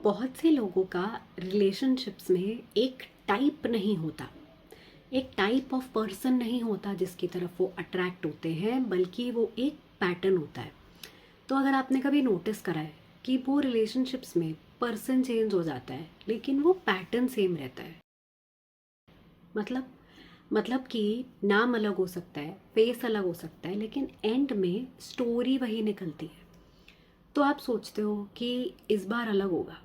बहुत से लोगों का रिलेशनशिप्स में एक टाइप नहीं होता, एक टाइप ऑफ पर्सन नहीं होता जिसकी तरफ वो अट्रैक्ट होते हैं, बल्कि वो एक पैटर्न होता है। तो अगर आपने कभी नोटिस करा है कि वो रिलेशनशिप्स में पर्सन चेंज हो जाता है लेकिन वो पैटर्न सेम रहता है। मतलब मतलब कि नाम अलग हो सकता है, फेस अलग हो सकता है, लेकिन एंड में स्टोरी वही निकलती है। तो आप सोचते हो कि इस बार अलग होगा,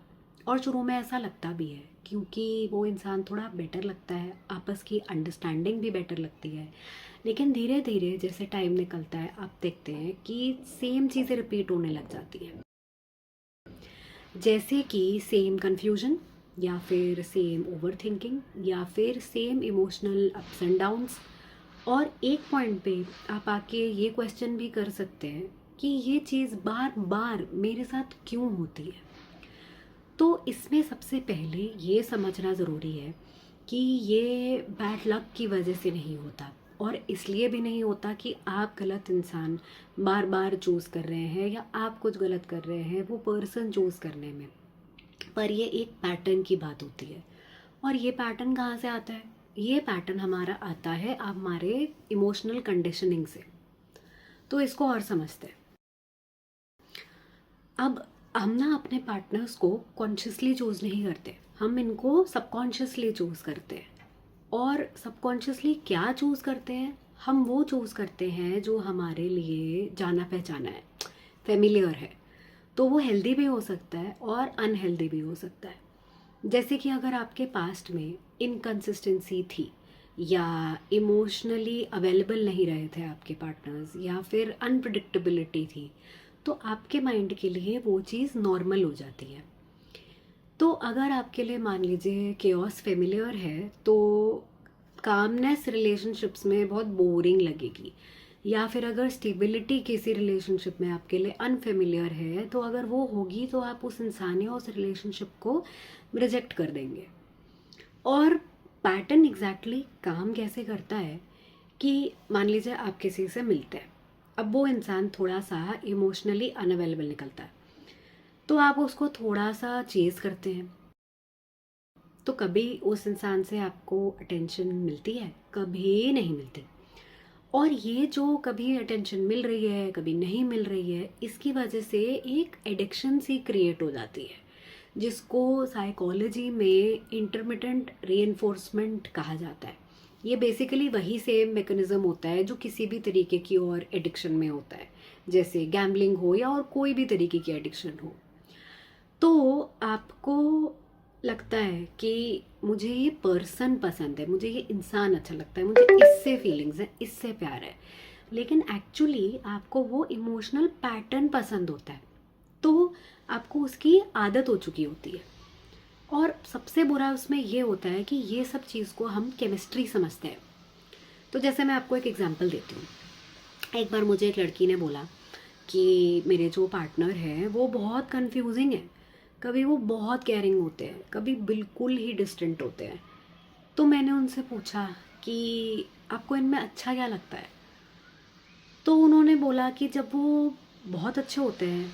और शुरू में ऐसा लगता भी है क्योंकि वो इंसान थोड़ा बेटर लगता है, आपस की अंडरस्टैंडिंग भी बेटर लगती है। लेकिन धीरे धीरे जैसे टाइम निकलता है आप देखते हैं कि सेम चीज़ें रिपीट होने लग जाती हैं। जैसे कि सेम कन्फ्यूजन, या फिर सेम ओवर थिंकिंग, या फिर same emotional ups and downs. और एक पॉइंट पे आप आके ये क्वेश्चन भी कर सकते हैं कि ये चीज़ बार बार मेरे साथ क्यों होती है। तो इसमें सबसे पहले ये समझना ज़रूरी है कि ये बैड लक की वजह से नहीं होता, और इसलिए भी नहीं होता कि आप गलत इंसान बार बार चूज़ कर रहे हैं या आप कुछ गलत कर रहे हैं वो पर्सन चूज़ करने में। पर ये एक पैटर्न की बात होती है। और ये पैटर्न कहाँ से आता है? ये पैटर्न हमारा आता है हमारे इमोशनल कंडीशनिंग से। तो इसको और समझते हैं। अब हम ना अपने पार्टनर्स को कॉन्शियसली चूज़ नहीं करते, हम इनको सबकॉन्शियसली चूज़ करते हैं। और सबकॉन्शियसली क्या चूज़ करते हैं? हम वो चूज़ करते हैं जो हमारे लिए जाना पहचाना है, फेमिलियर है। तो वो हेल्दी भी हो सकता है और अनहेल्दी भी हो सकता है। जैसे कि अगर आपके पास्ट में इनकंसिस्टेंसी थी, या इमोशनली अवेलेबल नहीं रहे थे आपके पार्टनर्स, या फिर अनप्रडिक्टेबिलिटी थी, तो आपके माइंड के लिए वो चीज़ नॉर्मल हो जाती है। तो अगर आपके लिए मान लीजिए केओस फेमिलियर है, तो कामनेस रिलेशनशिप्स में बहुत बोरिंग लगेगी। या फिर अगर स्टेबिलिटी किसी रिलेशनशिप में आपके लिए अनफेमिलियर है, तो अगर वो होगी तो आप उस इंसान या उस रिलेशनशिप को रिजेक्ट कर देंगे। और पैटर्न एग्जैक्टली काम कैसे करता है कि मान लीजिए आप किसी से मिलते हैं, अब वो इंसान थोड़ा सा इमोशनली अनअवेलेबल निकलता है, तो आप उसको थोड़ा सा चेज़ करते हैं। तो कभी उस इंसान से आपको अटेंशन मिलती है, कभी नहीं मिलती। और ये जो कभी अटेंशन मिल रही है कभी नहीं मिल रही है, इसकी वजह से एक एडिक्शन सी क्रिएट हो जाती है, जिसको साइकोलॉजी में इंटरमिटेंट रीइंफोर्समेंट कहा जाता है। ये बेसिकली वही सेम मैकेनिज्म होता है जो किसी भी तरीके की और एडिक्शन में होता है, जैसे गैम्बलिंग हो या और कोई भी तरीके की एडिक्शन हो। तो आपको लगता है कि मुझे ये पर्सन पसंद है, मुझे ये इंसान अच्छा लगता है, मुझे इससे फीलिंग्स है, इससे प्यार है। लेकिन एक्चुअली आपको वो इमोशनल पैटर्न पसंद होता है। तो आपको उसकी आदत हो चुकी होती है। और सबसे बुरा उसमें ये होता है कि ये सब चीज़ को हम केमिस्ट्री समझते हैं। तो जैसे मैं आपको एक एग्जांपल देती हूँ। एक बार मुझे एक लड़की ने बोला कि मेरे जो पार्टनर है वो बहुत कंफ्यूजिंग है, कभी वो बहुत केयरिंग होते हैं, कभी बिल्कुल ही डिस्टेंट होते हैं। तो मैंने उनसे पूछा कि आपको इनमें अच्छा क्या लगता है? तो उन्होंने बोला कि जब वो बहुत अच्छे होते हैं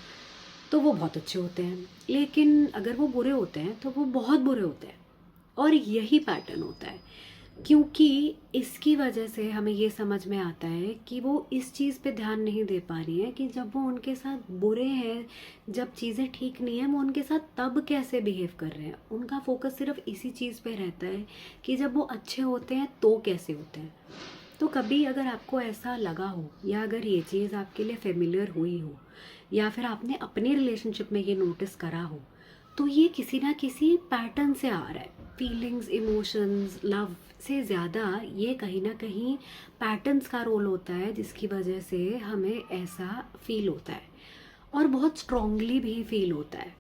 तो वो बहुत अच्छे होते हैं, लेकिन अगर वो बुरे होते हैं तो वो बहुत बुरे होते हैं। और यही पैटर्न होता है, क्योंकि इसकी वजह से हमें ये समझ में आता है कि वो इस चीज़ पे ध्यान नहीं दे पा रही है कि जब वो उनके साथ बुरे हैं, जब चीज़ें ठीक नहीं है, वो उनके साथ तब कैसे बिहेव कर रहे हैं। उनका फोकस सिर्फ इसी चीज़ पे रहता है कि जब वो अच्छे होते हैं तो कैसे होते हैं। तो कभी अगर आपको ऐसा लगा हो, या अगर ये चीज़ आपके लिए फेमिलियर हुई हो, या फिर आपने अपने रिलेशनशिप में ये नोटिस करा हो, तो ये किसी ना किसी पैटर्न से आ रहा है। फीलिंग्स, इमोशंस, लव से ज़्यादा ये कहीं ना कहीं पैटर्न्स का रोल होता है, जिसकी वजह से हमें ऐसा फील होता है, और बहुत स्ट्रांगली भी फील होता है।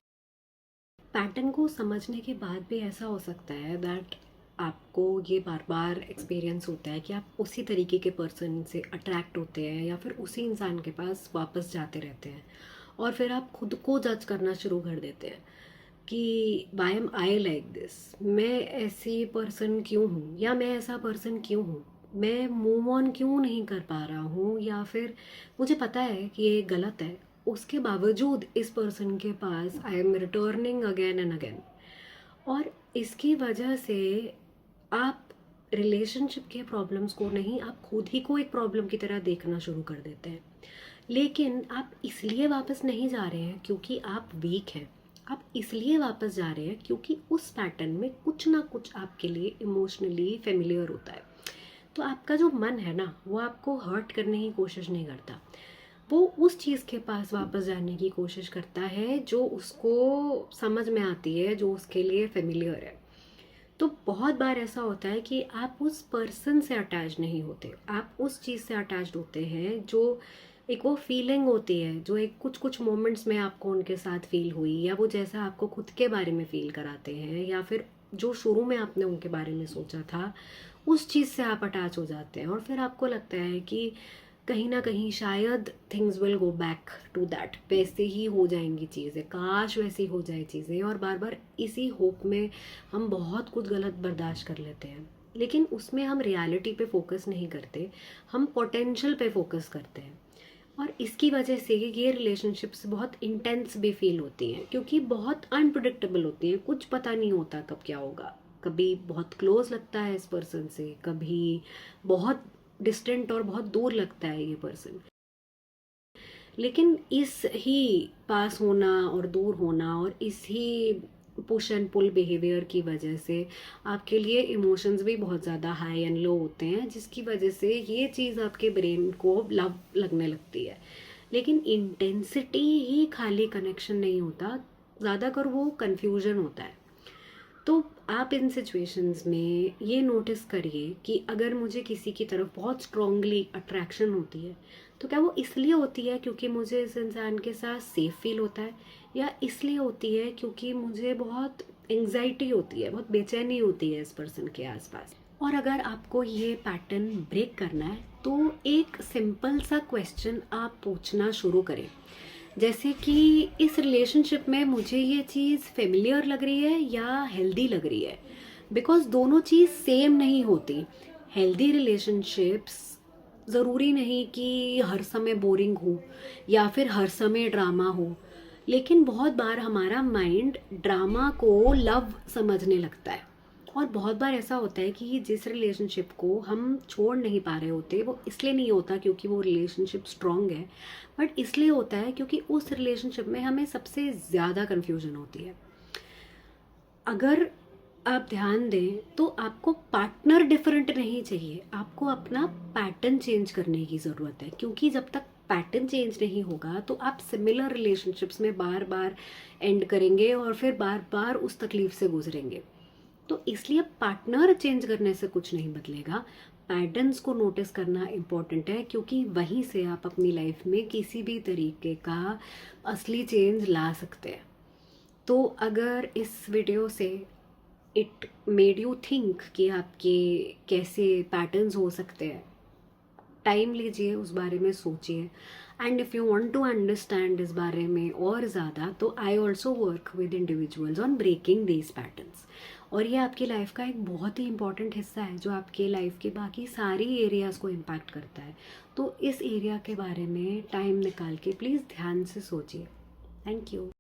पैटर्न को समझने के बाद भी ऐसा हो सकता है दैट आपको ये बार बार एक्सपीरियंस होता है कि आप उसी तरीके के पर्सन से अट्रैक्ट होते हैं, या फिर उसी इंसान के पास वापस जाते रहते हैं, और फिर आप खुद को जज करना शुरू कर देते हैं कि why am I like this, मैं ऐसी पर्सन क्यों हूँ, या मैं ऐसा पर्सन क्यों हूँ, मैं मूव ऑन क्यों नहीं कर पा रहा हूँ, या फिर मुझे पता है कि ये गलत है उसके बावजूद इस पर्सन के पास I am returning again and again. और इसकी वजह से आप रिलेशनशिप के प्रॉब्लम्स को नहीं, आप खुद ही को एक प्रॉब्लम की तरह देखना शुरू कर देते हैं। लेकिन आप इसलिए वापस नहीं जा रहे हैं क्योंकि आप वीक हैं, आप इसलिए वापस जा रहे हैं क्योंकि उस पैटर्न में कुछ ना कुछ आपके लिए इमोशनली फेमिलियर होता है। तो आपका जो मन है ना, वो आपको हर्ट करने की कोशिश नहीं करता, वो उस चीज़ के पास वापस जाने की कोशिश करता है जो उसको समझ में आती है, जो उसके लिए फेमिलियर है। तो बहुत बार ऐसा होता है कि आप उस पर्सन से अटैच नहीं होते, आप उस चीज़ से अटैच्ड होते हैं जो एक वो फीलिंग होती है जो एक कुछ कुछ मोमेंट्स में आपको उनके साथ फील हुई, या वो जैसा आपको खुद के बारे में फील कराते हैं, या फिर जो शुरू में आपने उनके बारे में सोचा था उस चीज़ से आप अटैच हो जाते हैं। और फिर आपको लगता है कि कहीं ना कहीं शायद things will go back to that, वैसे ही हो जाएंगी चीज़ें, काश वैसी हो जाए चीज़ें। और बार बार इसी होप में हम बहुत कुछ गलत बर्दाश्त कर लेते हैं, लेकिन उसमें हम रियलिटी पे फोकस नहीं करते, हम पोटेंशियल पे फोकस करते हैं। और इसकी वजह से ये रिलेशनशिप्स बहुत इंटेंस भी फील होती हैं क्योंकि बहुत अनप्रडिक्टेबल होती हैं, कुछ पता नहीं होता कब क्या होगा। कभी बहुत क्लोज लगता है इस पर्सन से, कभी बहुत डिस्टेंट और बहुत दूर लगता है ये पर्सन। लेकिन इस ही पास होना और दूर होना और इस ही पुश एंड पुल बिहेवियर की वजह से आपके लिए इमोशंस भी बहुत ज़्यादा हाई एंड लो होते हैं, जिसकी वजह से ये चीज़ आपके ब्रेन को लव लगने लगती है। लेकिन इंटेंसिटी ही खाली कनेक्शन नहीं होता, ज़्यादातर वो कन्फ्यूजन होता है। तो आप इन सिचुएशंस में ये नोटिस करिए कि अगर मुझे किसी की तरफ बहुत स्ट्रांगली अट्रैक्शन होती है तो क्या वो इसलिए होती है क्योंकि मुझे इस इंसान के साथ सेफ फील होता है, या इसलिए होती है क्योंकि मुझे बहुत एंग्जाइटी होती है, बहुत बेचैनी होती है इस पर्सन के आसपास। और अगर आपको ये पैटर्न ब्रेक करना है तो एक सिंपल सा क्वेश्चन आप पूछना शुरू करें, जैसे कि इस रिलेशनशिप में मुझे ये चीज़ फेमिलियर लग रही है या हेल्दी लग रही है, बिकॉज दोनों चीज़ सेम नहीं होती। हेल्दी रिलेशनशिप्स ज़रूरी नहीं कि हर समय बोरिंग हो या फिर हर समय ड्रामा हो, लेकिन बहुत बार हमारा माइंड ड्रामा को लव समझने लगता है। और बहुत बार ऐसा होता है कि जिस रिलेशनशिप को हम छोड़ नहीं पा रहे होते, वो इसलिए नहीं होता क्योंकि वो रिलेशनशिप स्ट्रांग है, बट इसलिए होता है क्योंकि उस रिलेशनशिप में हमें सबसे ज़्यादा कन्फ्यूजन होती है। अगर आप ध्यान दें तो आपको पार्टनर डिफरेंट नहीं चाहिए, आपको अपना पैटर्न चेंज करने की ज़रूरत है। क्योंकि जब तक पैटर्न चेंज नहीं होगा तो आप सिमिलर रिलेशनशिप्स में बार बार एंड करेंगे और फिर बार बार उस तकलीफ से गुजरेंगे। तो इसलिए पार्टनर चेंज करने से कुछ नहीं बदलेगा, पैटर्न्स को नोटिस करना इम्पॉर्टेंट है, क्योंकि वहीं से आप अपनी लाइफ में किसी भी तरीके का असली चेंज ला सकते हैं। तो अगर इस वीडियो से इट मेड यू थिंक कि आपके कैसे पैटर्न्स हो सकते हैं, टाइम लीजिए, उस बारे में सोचिए। And if you want to understand इस बारे में और ज़्यादा, तो I also work with individuals on breaking these patterns. और ये आपकी लाइफ का एक बहुत ही इंपॉर्टेंट हिस्सा है जो आपके लाइफ के बाकी सारी एरियाज़ को इम्पैक्ट करता है। तो इस एरिया के बारे में टाइम निकाल के प्लीज़ ध्यान से सोचिए। Thank you.